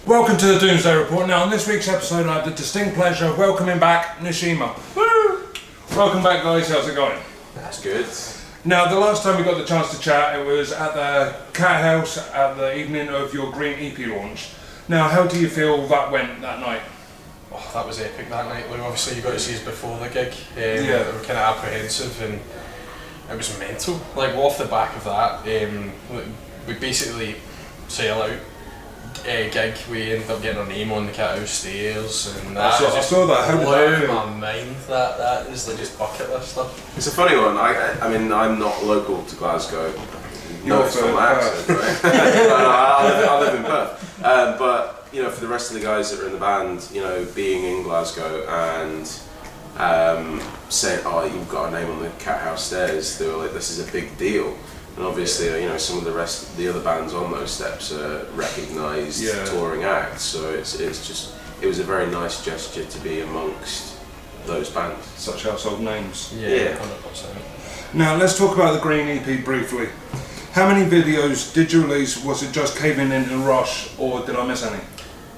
Welcome to the Doomsday Report. Now, on this week's episode, I have the distinct pleasure of welcoming back Neshiima. Woo! Welcome back, guys. How's it going? That's good. Now, the last time we got the chance to chat, it was at the Cat House at the evening of your Green EP launch. Now, how do you feel that went that night? Oh, that was epic that night. Like, obviously, you got to see us before the gig. Yeah. We were kind of apprehensive and it was mental. Like, off the back of that, we basically sell out. Gig, we ended up getting our name on the Cat House stairs, and that I saw that. How blew my mind. That is like just bucket list stuff. It's a funny one. I mean, I'm not local to Glasgow. You're from my accent, right? I live in Perth. But you know, for the rest of the guys that are in the band, you know, being in Glasgow and saying, "Oh, you've got a name on the Cat House stairs," they were like, "This is a big deal." And obviously, you know, some of the other bands on those steps are recognised touring acts, so it was a very nice gesture to be amongst those bands. Such household names. Yeah, 100%. Now, let's talk about the Green EP briefly. How many videos did you release? Was it just Caving In and Rush, or did I miss any?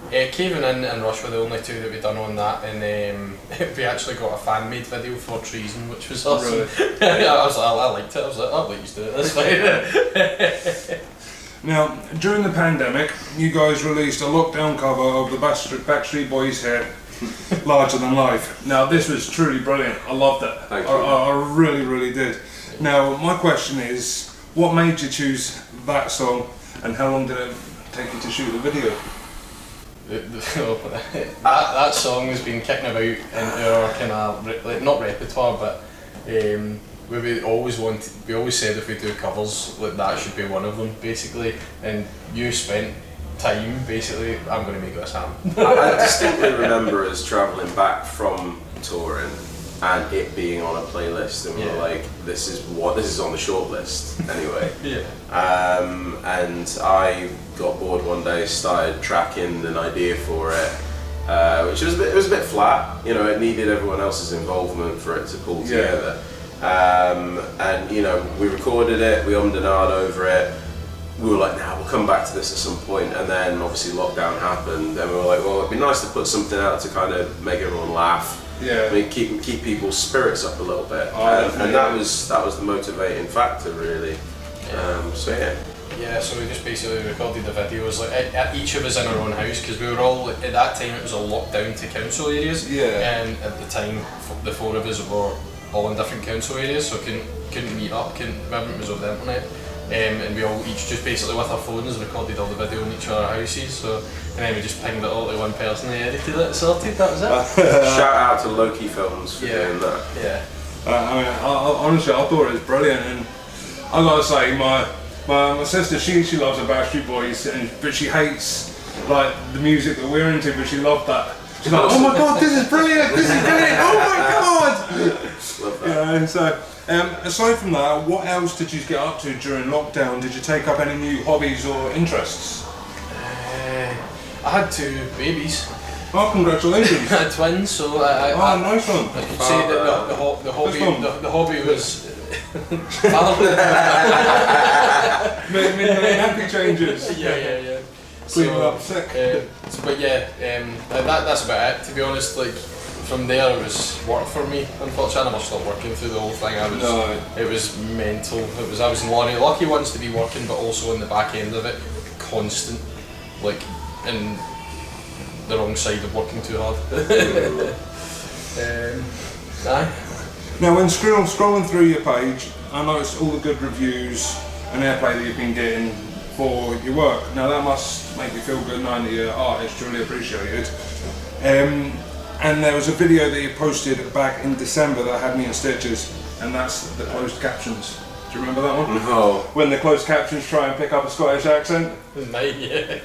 Caving In and Rush were the only two that we'd done on that, and we actually got a fan made video for Treason, which was awesome. Really? I liked it. I was like, I'll let you do it. That's fine. Now, during the pandemic, you guys released a lockdown cover of the Backstreet Boys hit Larger Than Life. Now, this was truly brilliant. I loved it. Thank you. I really, really did. Now, my question is, what made you choose that song, and how long did it take you to shoot the video? That song has been kicking about in our kind of not repertoire, but we always said if we do covers, like that should be one of them basically. And you spent time basically. I'm going to make this happen. I distinctly remember us travelling back from touring and it being on a playlist, and we were like, this is on the short list anyway. And I got bored one day, started tracking an idea for it, which was a bit flat. You know, it needed everyone else's involvement for it to pull together. And you know, we recorded it, we ummed and ahed over it. We were like, nah, we'll come back to this at some point. And then obviously lockdown happened, and we were like, well, it'd be nice to put something out to kind of make everyone laugh. Yeah. I mean, keep people's spirits up a little bit, and that was the motivating factor, really. So we just basically recorded the videos like at each of us in our own house, because we were all at that time it was all locked down to council areas. And at the time, the four of us were all in different council areas, so couldn't meet up. Everything was over the internet. And we all each just basically with our phones recorded all the video in each of our houses. So, and then we just pinged it all to one person and edited it, sorted. That was it. Shout out to Loki Films for doing that. Yeah. I mean, honestly, I thought it was brilliant, and I gotta say, my sister, she loves the Backstreet Boys, but she hates like the music that we're into, but she loved that. She's like, oh my god, this is brilliant! This is brilliant! Oh my god! Love that. You know, so. Aside from that, what else did you get up to during lockdown? Did you take up any new hobbies or interests? I had 2 babies. Oh, congratulations! I had twins, so nice one. I could say that the hobby was Midnight nappy changes. Yeah. Clean up sick. But that's about it. To be honest, like. From there it was work for me. Unfortunately, I never stopped working through the whole thing. It was mental. I was lucky ones to be working, but also on the back end of it, constant, like in the wrong side of working too hard. Now, when scrolling through your page, I noticed all the good reviews and airplay that you've been getting for your work. Now that must make you feel good knowing that your art is truly appreciated. And there was a video that you posted back in December that had me in stitches, and that's the closed captions. Do you remember that one? No. When the closed captions try and pick up a Scottish accent? Mate, yeah.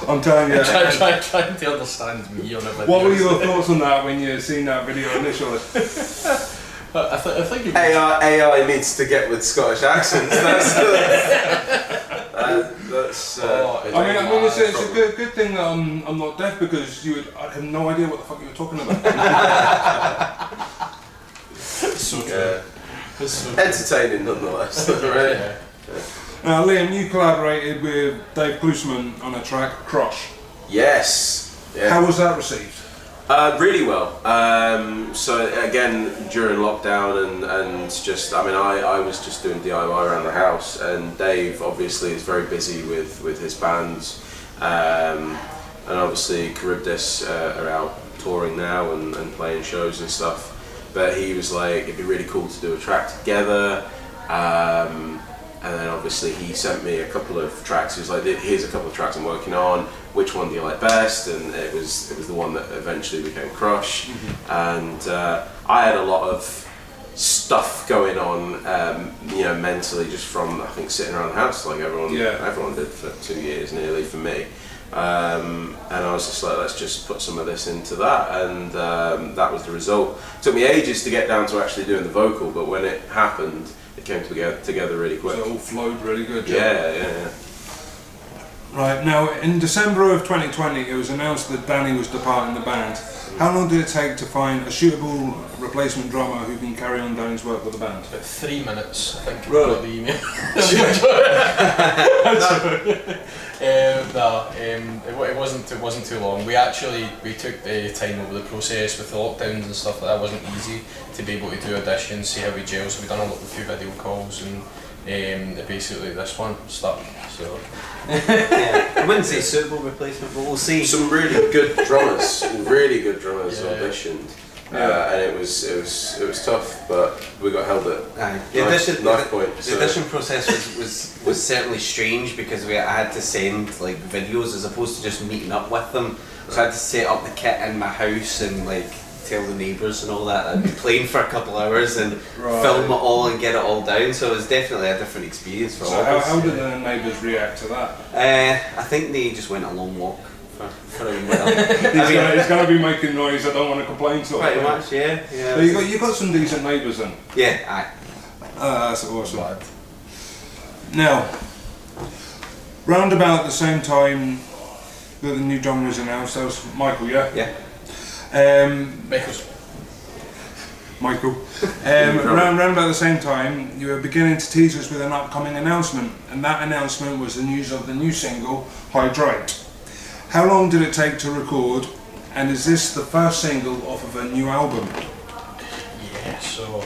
I'm telling you. Trying to understand me on a video. What were your thoughts on that when you seen that video initially? I think AI needs to get with Scottish accents. That's I mean, it's a good thing that I'm not deaf, because I'd have no idea what the fuck you were talking about. So true. Entertaining nonetheless. Right? Now, Liam, you collaborated with Dave Klusman on a track, Crush. Yes. Yeah. How was that received? Really well. So again, during lockdown and just, I mean, I was just doing DIY around the house, and Dave obviously is very busy with his bands, and obviously Charybdis are out touring now and playing shows and stuff. But he was like, it'd be really cool to do a track together. And then obviously he sent me a couple of tracks. He was like, here's a couple of tracks I'm working on. Which one do you like best? And it was the one that eventually became Crush. Mm-hmm. And I had a lot of stuff going on, mentally, just from, I think, sitting around the house like everyone did for 2 years nearly for me. And I was just like, let's just put some of this into that, and that was the result. It took me ages to get down to actually doing the vocal, but when it happened, it came together really quick. So it all flowed really good. Yeah. Right, now in December of 2020 it was announced that Danny was departing the band. How long did it take to find a suitable replacement drummer who can carry on Danny's work with the band? About 3 minutes, I think. Really? Got the email. It wasn't too long. We took the time over the process with the lockdowns and stuff like that. It wasn't easy to be able to do auditions, see how we gel. So we done a few video calls, and basically this one stuck. So Yeah, I wouldn't say suitable replacement, but we'll see. Some really good drummers auditioned, and it was tough, but we got held at knife point. The audition process was certainly strange because I had to send like videos as opposed to just meeting up with them. So I had to set up the kit in my house and like tell the neighbours and all that. I'd be playing for a couple hours and film it all and get it all down. So it was definitely a different experience for all of us. How did the neighbours react to that? I think they just went a long walk for a wee while. He's going to be making noise. I don't want to complain. Pretty much, yeah. So you got some decent neighbours then. Yeah, aye. That's awesome. Now, round about the same time that the new drummer was announced, that was Michael, yeah? Yeah. Michael. Around about the same time, you were beginning to tease us with an upcoming announcement, and that announcement was the news of the new single, Hydrate. How long did it take to record, and is this the first single off of a new album? Yeah, so...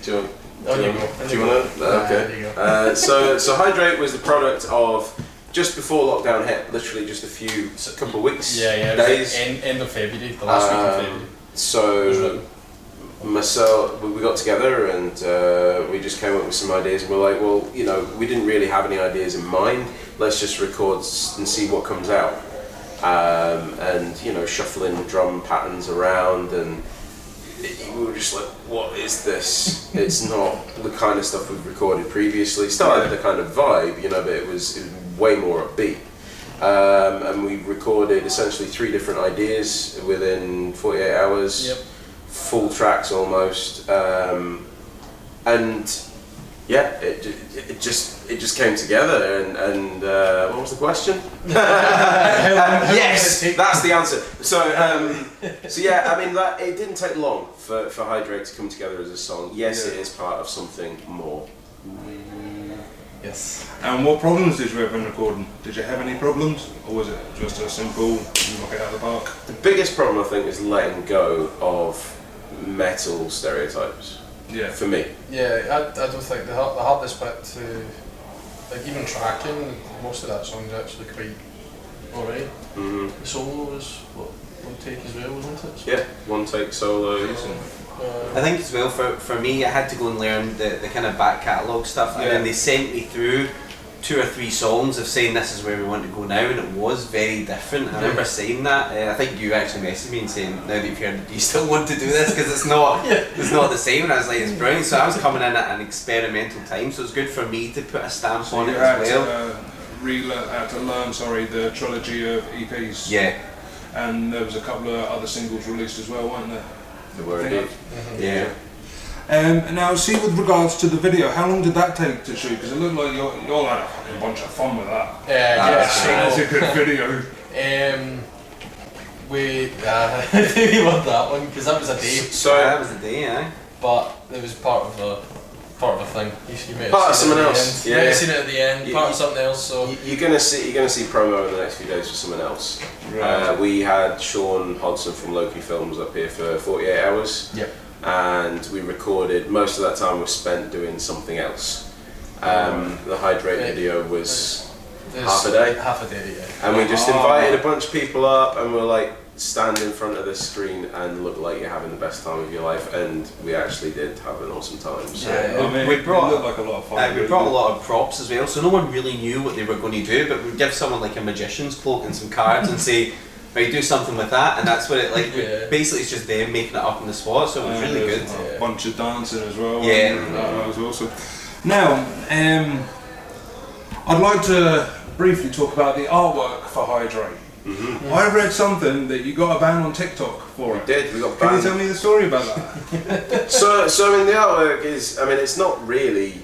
Do you want to? Okay. So Hydrate was the product of just before lockdown hit, literally just a couple of weeks, days. End of February, the last week of February. So myself, we got together and we just came up with some ideas, and we're like, well, you know, we didn't really have any ideas in mind. Let's just record and see what comes out. And you know, shuffling drum patterns around, and we were just like, what is this? It's not the kind of stuff we've recorded previously. Still had the kind of vibe, you know, but it was way more upbeat. And we recorded essentially 3 different ideas within 48 hours. Yep. Full tracks almost. And yeah, it just came together, and what was the question? Yes, that's the answer. So yeah, I mean, it didn't take long for Hydrate to come together as a song. Yes, it is part of something more. Yes. And what problems did you have in recording? Did you have any problems, or was it just a simple knock it out of the park? The biggest problem, I think, is letting go of metal stereotypes. Yeah. For me. Yeah, I don't think the hardest bit to, like, even tracking, most of that song's actually quite alright. Mm-hmm. The solo was one take as well, wasn't it? Yeah, one take solos. I think as well for me, I had to go and learn the kind of back catalogue stuff, and then they sent me through 2 or 3 songs of saying this is where we want to go now, and it was very different. I remember saying that. I think you actually messaged me and saying, now that you've heard it, do you still want to do this, because it's not the same. And I was like, it's brilliant. So I was coming in at an experimental time, so it's good for me to put a stamp on it as well. Had to learn the trilogy of EPs. Yeah. And there was a couple of other singles released as well, weren't there? There were indeed. Yeah. Now, see, with regards to the video, how long did that take to shoot? Because it looked like you all had a fucking bunch of fun with that. That's a good video. We loved that one because that was a day. So that was a day, yeah. But it was part of a thing. You may have part of seen someone it else. You may have seen it at the end. Part of something else. So you're gonna see promo in the next few days for someone else. Right. We had Sean Hodson from Loki Films up here for 48 hours. Yep. And we recorded, most of that time was spent doing something else. The Hydrate video was half a day. Half a day, yeah. And we just invited a bunch of people up, and we're like, stand in front of this screen and look like you're having the best time of your life, and we actually did have an awesome time. So we brought it looked like a lot of fun. We brought a lot of props as well, so no one really knew what they were going to do, but we'd give someone like a magician's cloak and some cards and say, right, do something with that, and that's what it basically it's just them making it up on the spot, so it was really good. A bunch of dancing as well. Yeah. That was awesome. Now, I'd like to briefly talk about the artwork for Hydrate. Mm-hmm. I read something that you got a ban on TikTok for it. We did, we got banned. Can you tell me the story about that? So I mean, the artwork is, I mean, it's not really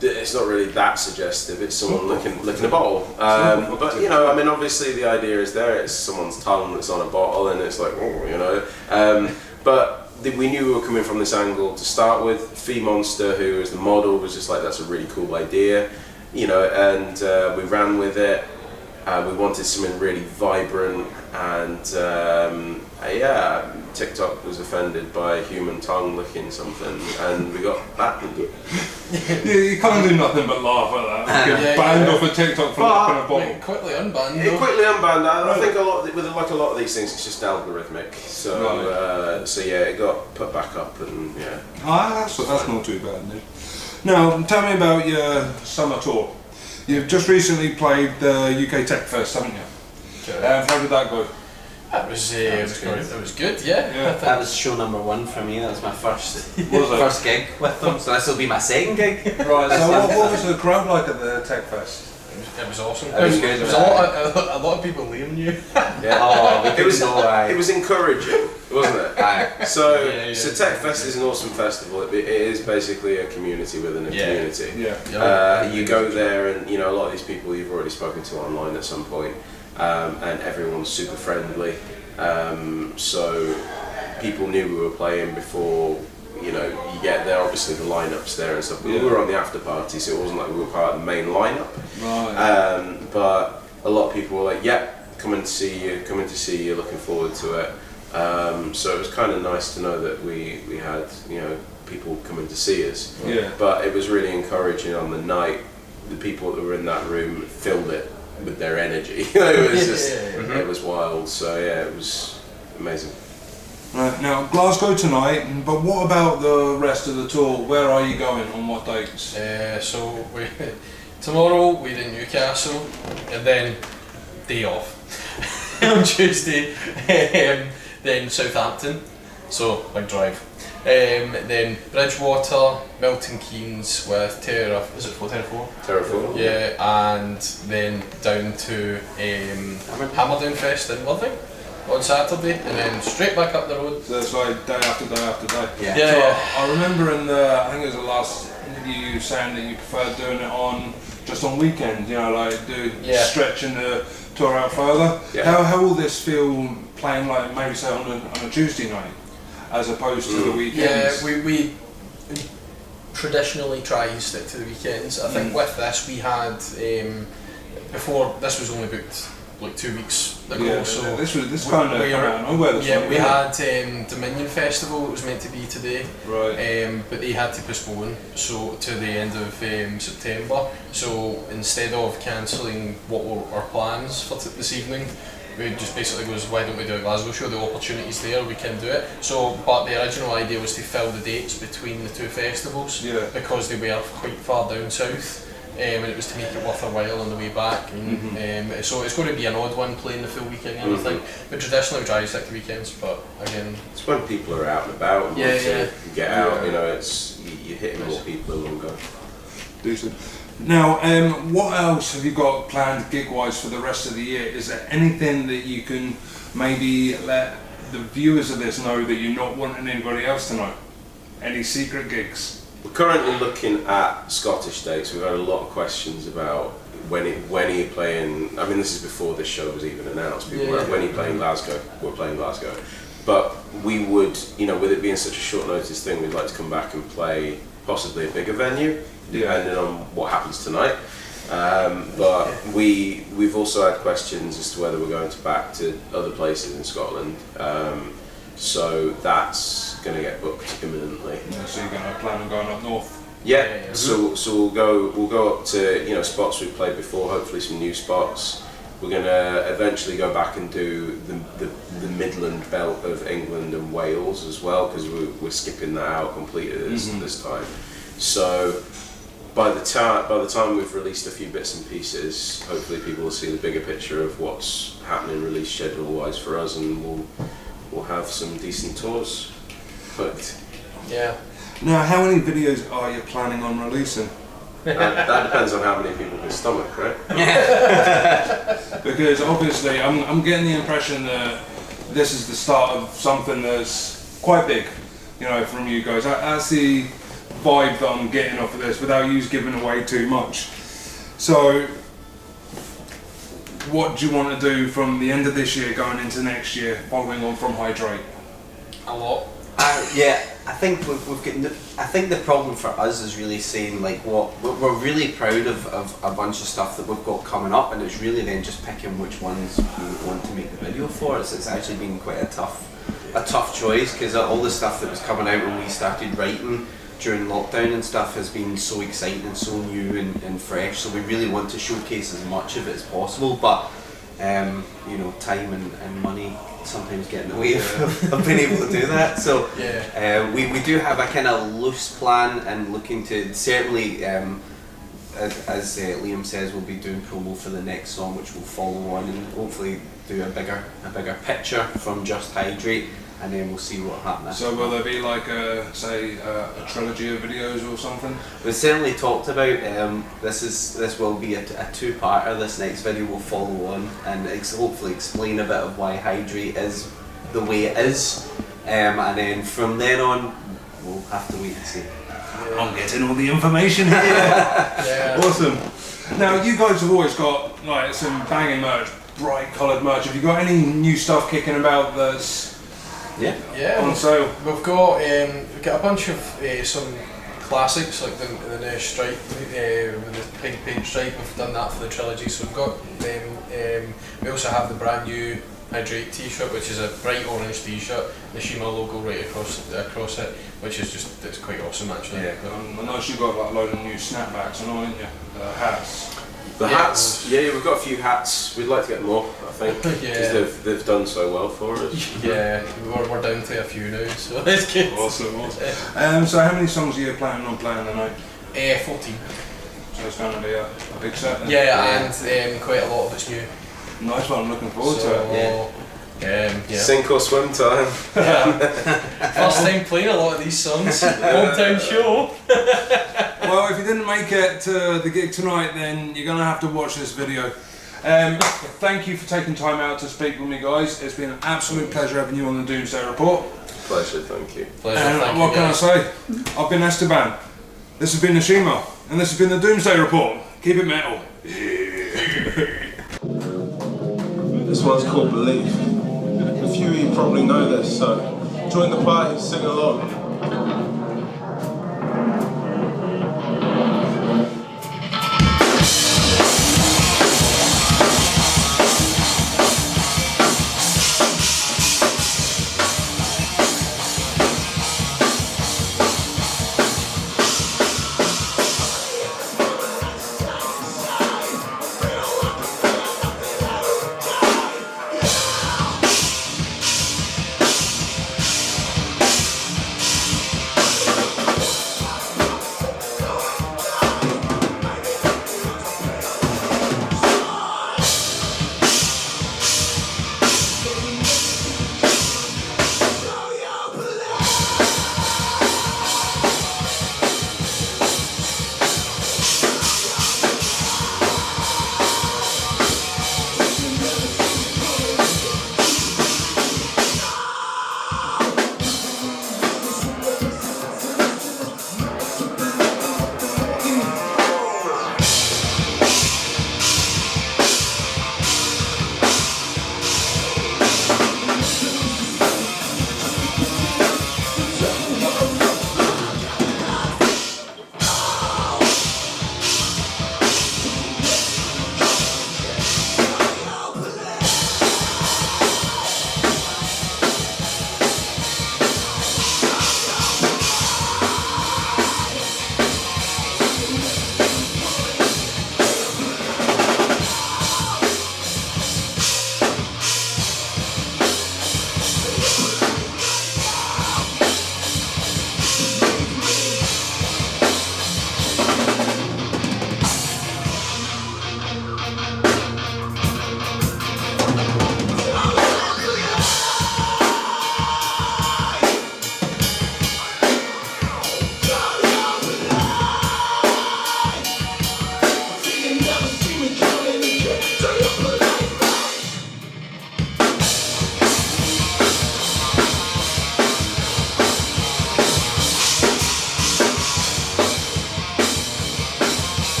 it's not really that suggestive. It's someone licking a bottle. But you know, I mean, obviously the idea is there. It's someone's tongue that's on a bottle, and it's like, oh, you know. But we knew we were coming from this angle to start with. Fee Monster, who was the model, was just like, that's a really cool idea, you know, and we ran with it. We wanted something really vibrant, and yeah, TikTok was offended by a human tongue licking something, and we got that. You can't do nothing but laugh at that. You get banned off of TikTok for licking a bottle. It quickly unbanned. It quickly unbanned. I think with like a lot of these things, it's just algorithmic. So so yeah, it got put back up, and yeah. That's not too bad. Then. Now, tell me about your summer tour. You've just recently played the UK Tech Fest, haven't you? How did that go? That was good, yeah. That was show number 1 for me. That was my first gig with them. So this will be my second gig. Right. So what was the crowd like at the Tech Fest? It was awesome. It was good. There was a lot of people leaving you. Yeah. It was encouraging, wasn't it? Aye. So Tech Fest is an awesome festival. It is basically a community within a community. Yeah. You go there, and you know, a lot of these people you've already spoken to online at some point. And everyone's super friendly, so people knew we were playing before, you know, you get there, obviously the lineups there and stuff, but we were on the after party, so it wasn't like we were part of the main lineup. Right. But a lot of people were like, yeah, coming to see you, looking forward to it. So it was kind of nice to know that we had, you know, people coming to see us. Yeah. But it was really encouraging on the night. The people that were in that room filled it with their energy. It was just, it was wild. So yeah, it was amazing. Right, now Glasgow tonight, but what about the rest of the tour? Where are you going, on what dates? So tomorrow we're in Newcastle, and then day off on Tuesday. Then Southampton, so big drive. Then Bridgewater, Milton Keynes with Terra 4? Terra 4. Yeah, and then down to Hammerdown Fest in Worthing on Saturday, and then straight back up the road. So it's like day after day after day. Yeah. So I remember I think it was the last interview you were saying that you preferred doing it just on weekends, you know, like stretching the tour out further. Yeah. How will this feel playing like maybe say on a Tuesday night as opposed to the weekends? Yeah, we traditionally try and stick to the weekends. I think with this we had before this was only booked like 2 weeks ago. Yeah, so this kind of came out of nowhere. We had Dominion Festival. It was meant to be today, right? But they had to postpone to the end of September. So instead of cancelling what were our plans for this evening, we just basically goes, why don't we do a Glasgow show? The opportunity's there, we can do it. So, but the original idea was to fill the dates between the two festivals because they were quite far down south. And it was to make it worth a while on the way back. And, so it's going to be an odd one playing the full weekend and everything. But traditionally we try to stick to weekends, but again... It's when people are out and about and want to get out, you know, it's you're hitting more people in one go. Decent. Now, what else have you got planned gig-wise for the rest of the year? Is there anything that you can maybe let the viewers of this know that you're not wanting anybody else to know? Any secret gigs? We're currently looking at Scottish dates. We've had a lot of questions about when are you playing. I mean, this is before this show was even announced. People were like, when are you playing Glasgow? We're playing Glasgow. But we would, you know, with it being such a short notice thing, we'd like to come back and play possibly a bigger venue, depending on what happens tonight. But we've also had questions as to whether we're going back to other places in Scotland. So that's going to get booked imminently. Yeah, so you're going to plan on going up north? Yeah. So we'll go up to, you know, spots we've played before. Hopefully some new spots. We're going to eventually go back and do the Midland belt of England and Wales as well, because we're skipping that out completely this time. So by the time we've released a few bits and pieces, hopefully people will see the bigger picture of what's happening release schedule wise for us, and we'll have some decent tours booked. Yeah. Now, how many videos are you planning on releasing? That depends on how many people can stomach, right? Because obviously I'm getting the impression that this is the start of something that's quite big, you know, from you guys. As the vibe that I'm getting off of this without you giving away too much. So, what do you want to do from the end of this year going into next year, following on from Hydrate? A lot. Yeah, I think we've got. I think the problem for us is really saying like what we're really proud of a bunch of stuff that we've got coming up, and it's really then just picking which ones we want to make the video for. It's actually been quite a tough choice, because all the stuff that was coming out when we started writing during lockdown and stuff has been so exciting and so new and fresh. So we really want to showcase as much of it as possible, but you know, time and money sometimes get in the way of being able to do that. So we do have a kind of loose plan, and looking to certainly, as Liam says, we'll be doing promo for the next song, which will follow on, and hopefully do a bigger picture from just Hydrate, and then we'll see what happens. So will there be like a trilogy of videos or something? We've certainly talked about this will be a two-parter. This next video will follow on and hopefully explain a bit of why Hydrate is the way it is, and then from then on we'll have to wait and see. I'm getting all the information here. Yeah. Awesome. Now you guys have always got like some banging merch, bright coloured merch. Have you got any new stuff kicking about that's on sale? We've got a bunch of some classics like the new stripe, with the pink paint stripe. We've done that for the trilogy, so we've got them. We also have the brand new Hydrate t-shirt, which is a bright orange t-shirt, Neshiima logo right across it, which is it's quite awesome actually. Yeah, I noticed you got like a load of new snapbacks and all, haven't you? Hats. The hats, we've got a few hats. We'd like to get more, I think, because they've done so well for us. Yeah, we're down to a few now, so it's good. Awesome. So how many songs are you planning on playing tonight? 14. So it's going to be a big set then? Yeah, and quite a lot of it's new. Nice one, I'm looking forward to it. Sink or swim time. First time playing a lot of these songs. Hometown show. Well, if you didn't make it to the gig tonight, then you're going to have to watch this video. Thank you for taking time out to speak with me, guys. It's been an absolute pleasure having you on the Doomsday Report. Pleasure, thank you. And what can I say? I've been Esteban. This has been Neshiima, and this has been the Doomsday Report. Keep it metal. This one's called Belief. A few of you probably know this, so join the party, sing along.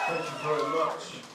Thank you very much.